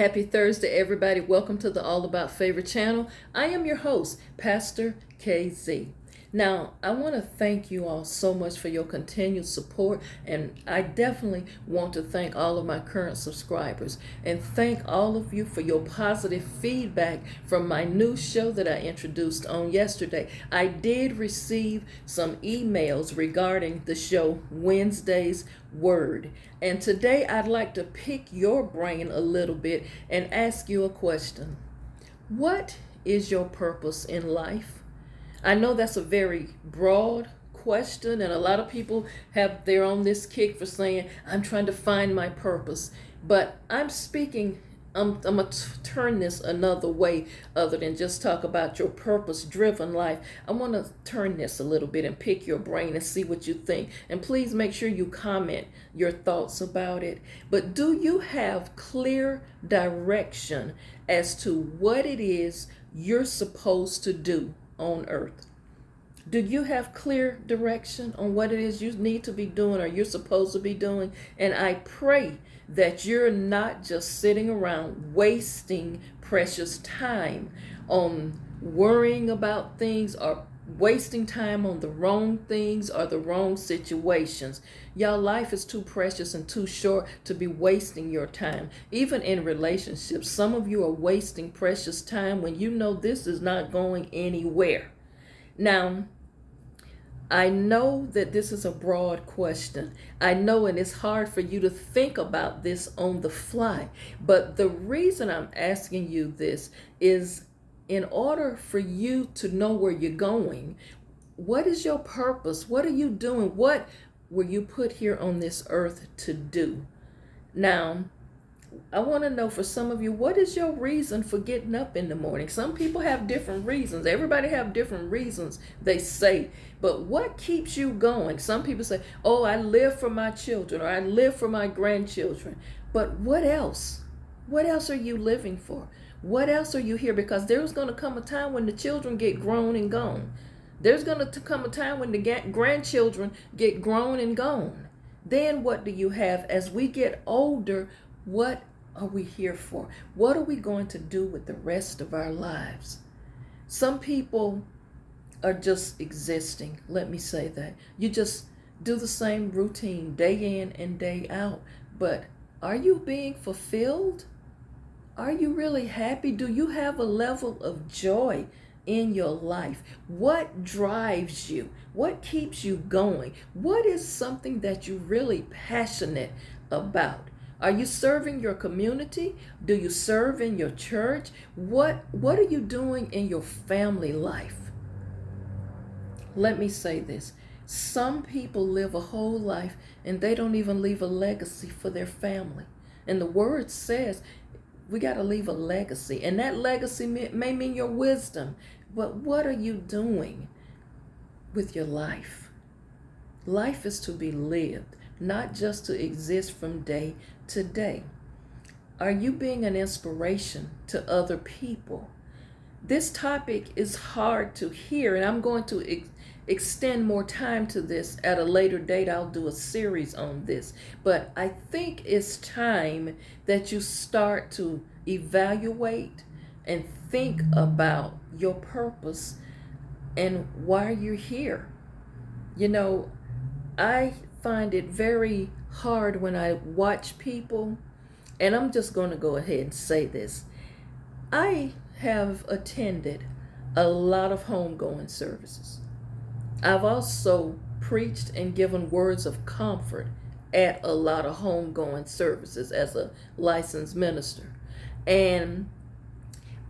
Happy Thursday, everybody. Welcome to the All About Favor channel. I am your host, Pastor KZ. Now, I want to thank you all so much for your continued support, and I definitely want to thank all of my current subscribers and thank all of you for your positive feedback from my new show that I introduced on yesterday. I did receive some emails regarding the show Wednesday's Word, and today I'd like to pick your brain a little bit and ask you a question. What is your purpose in life? I know that's a very broad question, and a lot of people they're on this kick for saying, I'm trying to find my purpose. But I'm going to turn this another way other than just talk about your purpose-driven life. I want to turn this a little bit and pick your brain and see what you think. And please make sure you comment your thoughts about it. But do you have clear direction as to what it is you're supposed to do on earth? Do you have clear direction on what it is you need to be doing or you're supposed to be doing? And I pray that you're not just sitting around wasting precious time on worrying about things or wasting time on the wrong things or the wrong situations. Y'all, life is too precious and too short to be wasting your time. Even in relationships, some of you are wasting precious time when you know this is not going anywhere. Now, I know that this is a broad question. I know, and it's hard for you to think about this on the fly. But the reason I'm asking you this is in order for you to know where you're going, what is your purpose? What are you doing? What were you put here on this earth to do? Now, I want to know for some of you, what is your reason for getting up in the morning? Some people have different reasons. Everybody have different reasons, they say. But what keeps you going? Some people say, oh, I live for my children or I live for my grandchildren. But what else? What else are you living for? What else are you here? Because there's going to come a time when the children get grown and gone. There's going to come a time when the grandchildren get grown and gone. Then what do you have as we get older? What are we here for? What are we going to do with the rest of our lives? Some people are just existing. Let me say that. You just do the same routine day in and day out. But are you being fulfilled? Are you really happy? Do you have a level of joy in your life? What drives you? What keeps you going? What is something that you're really passionate about? Are you serving your community? Do you serve in your church? What are you doing in your family life? Let me say this. Some people live a whole life and they don't even leave a legacy for their family. And the word says we got to leave a legacy. And that legacy may mean your wisdom. But what are you doing with your life? Life is to be lived, not just to exist from day to day. Are you being an inspiration to other people? This topic is hard to hear, and I'm going to extend more time to this at a later date. I'll do a series on this. But I think it's time that you start to evaluate and think about your purpose and why you're here. You know, I find it very hard when I watch people, and I'm just going to go ahead and say this. I have attended a lot of homegoing services. I've also preached and given words of comfort at a lot of homegoing services as a licensed minister. And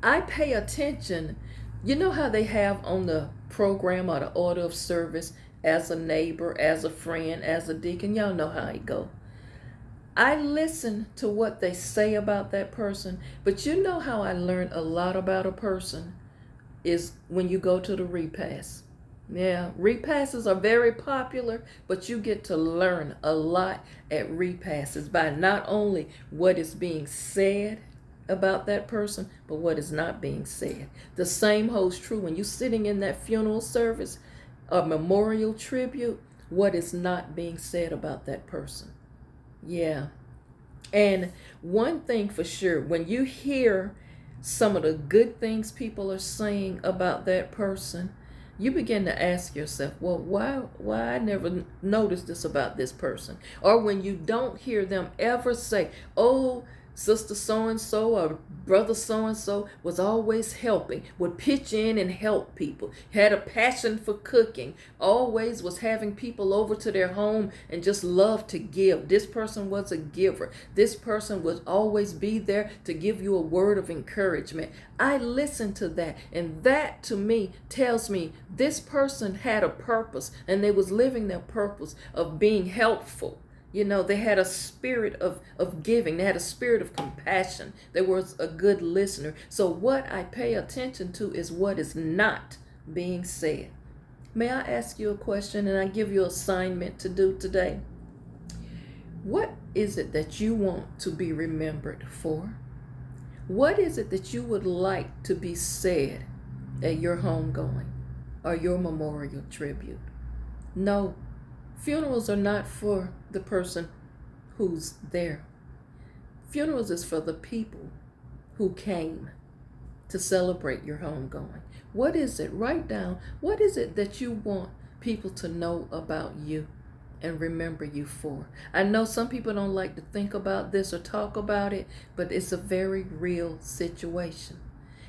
I pay attention. You know how they have on the program or the order of service, as a neighbor, as a friend, as a deacon? Y'all know how it go. I listen to what they say about that person, but you know how I learn a lot about a person is when you go to the repast. Yeah, repasses are very popular, but you get to learn a lot at repasses by not only what is being said about that person, but what is not being said. The same holds true when you're sitting in that funeral service, a memorial tribute, what is not being said about that person. Yeah. And one thing for sure, when you hear some of the good things people are saying about that person, you begin to ask yourself, well, why I never noticed this about this person? Or when you don't hear them ever say, oh, sister so and so or brother so and so was always helping, would pitch in and help people, had a passion for cooking, always was having people over to their home and just loved to give. This person was a giver. This person would always be there to give you a word of encouragement. I listen to that, and that to me tells me this person had a purpose, and they was living their purpose of being helpful. You know, they had a spirit of giving. They had a spirit of compassion. They was a good listener. So what I pay attention to is what is not being said. May I ask you a question, and I give you an assignment to do today? What is it that you want to be remembered for? What is it that you would like to be said at your homegoing or your memorial tribute? No, funerals are not for the person who's there. Funerals is for the people who came to celebrate your homegoing. What is it? Write down, what is it that you want people to know about you and remember you for? I know some people don't like to think about this or talk about it, but it's a very real situation.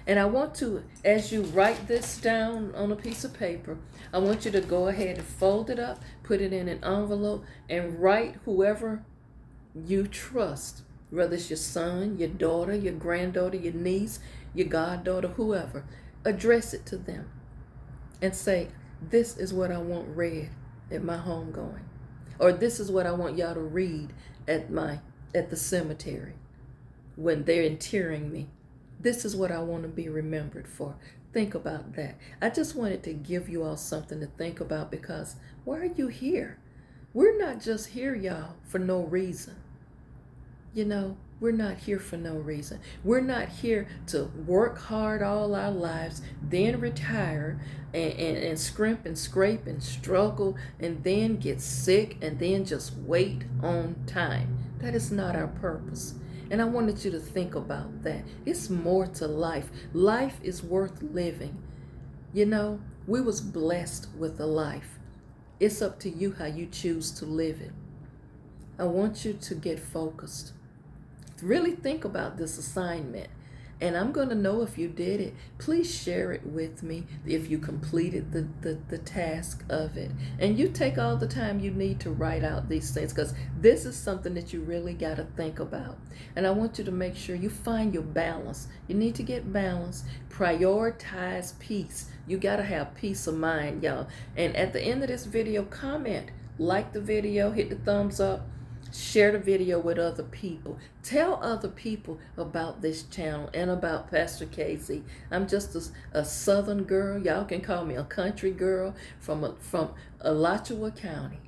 And I want to, as you write this down on a piece of paper, I want you to go ahead and fold it up, put it in an envelope, and write whoever you trust, whether it's your son, your daughter, your granddaughter, your niece, your goddaughter, whoever. Address it to them and say, this is what I want read at my homegoing. Or this is what I want y'all to read at the cemetery when they're interring me. This is what I want to be remembered for. Think about that. I just wanted to give you all something to think about, because why are you here? We're not just here, y'all, for no reason. You know, we're not here for no reason. We're not here to work hard all our lives, then retire and scrimp and scrape and struggle and then get sick and then just wait on time. That is not our purpose. And I wanted you to think about that. It's more to life. Life is worth living. You know, we was blessed with a life. It's up to you how you choose to live it. I want you to get focused. Really think about this assignment. And I'm going to know if you did it. Please share it with me if you completed the task of it. And you take all the time you need to write out these things, because this is something that you really got to think about. And I want you to make sure you find your balance. You need to get balance. Prioritize peace. You got to have peace of mind, y'all. And at the end of this video, comment, like the video, hit the thumbs up. Share the video with other people. Tell other people about this channel and about Pastor KZ. I'm just a southern girl. Y'all can call me a country girl from Alachua County,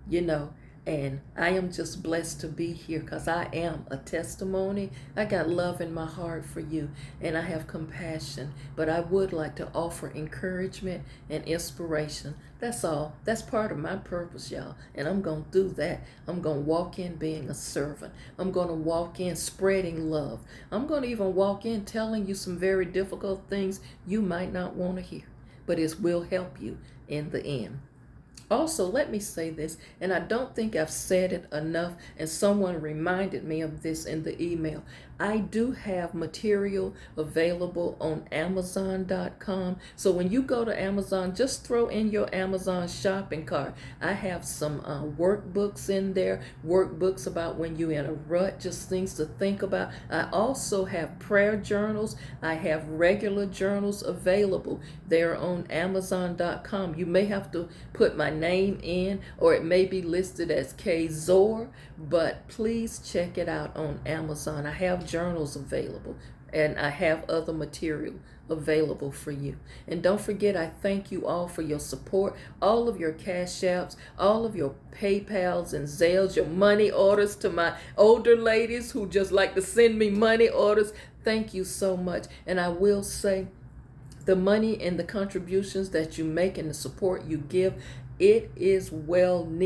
you know. And I am just blessed to be here because I am a testimony. I got love in my heart for you, and I have compassion. But I would like to offer encouragement and inspiration. That's all. That's part of my purpose, y'all. And I'm going to do that. I'm going to walk in being a servant. I'm going to walk in spreading love. I'm going to even walk in telling you some very difficult things you might not want to hear, but it will help you in the end. Also, let me say this, and I don't think I've said it enough, and someone reminded me of this in the email. I do have material available on Amazon.com. So when you go to Amazon, just throw in your Amazon shopping cart. I have some workbooks in there, workbooks about when you're in a rut, just things to think about. I also have prayer journals. I have regular journals available. They're on Amazon.com. You may have to put my name in, or it may be listed as KZOR, but please check it out on Amazon. I have journals available, and I have other material available for you. And don't forget, I thank you all for your support, all of your Cash Apps, all of your PayPals and Zelles, your money orders to my older ladies who just like to send me money orders. Thank you so much. And I will say, the money and the contributions that you make and the support you give, it is well needed.